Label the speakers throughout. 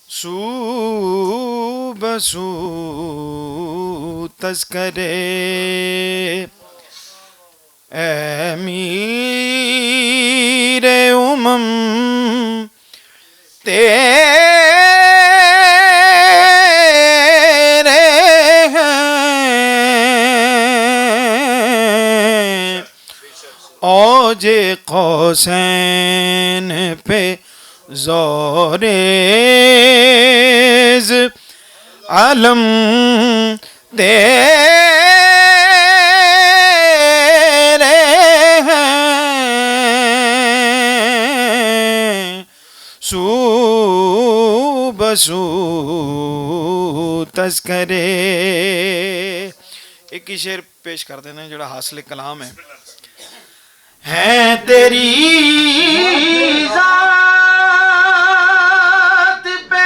Speaker 1: سو بسو تذکرے امیر امم تیرے ہیں اوج قوسین پہ زوریز علم تیرے ہیں سو بسو تذکرے. ایک ہی شعر پیش کر دینا جڑا حاصل کلام ہے تیری ذات پہ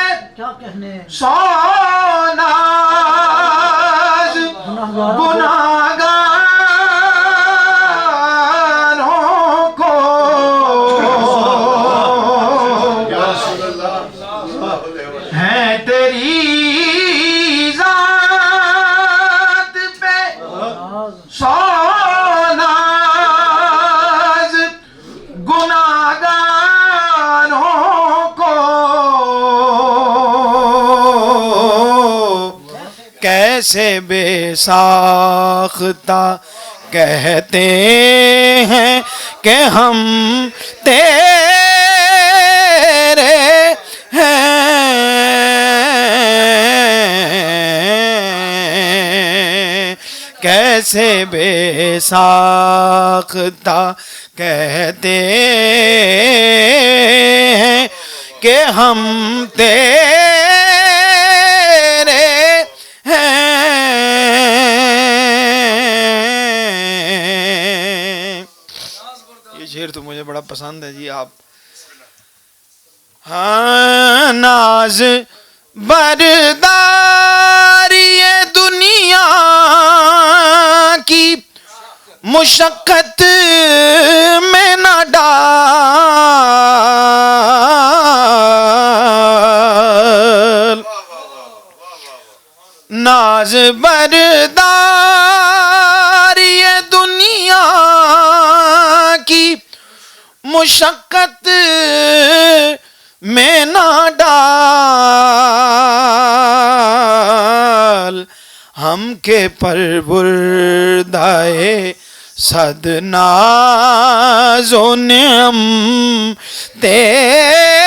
Speaker 1: سو ناز گناہگاروں کو ہے تیری ذات پہ سو کیسے بے ساختہ کہتے ہیں کہ ہم تیرے ہیں کیسے بے ساختہ کہتے ہیں کہ ہم تیرے یہ شعر تو مجھے بڑا پسند ہے جی. آپ ہاں ناز برداری دنیا کی مشقت میں نہ ڈال ناز برداری دنیا کی مشقت میں نہ ڈال ہم کے پروردائے صد ناز و نعم تیرے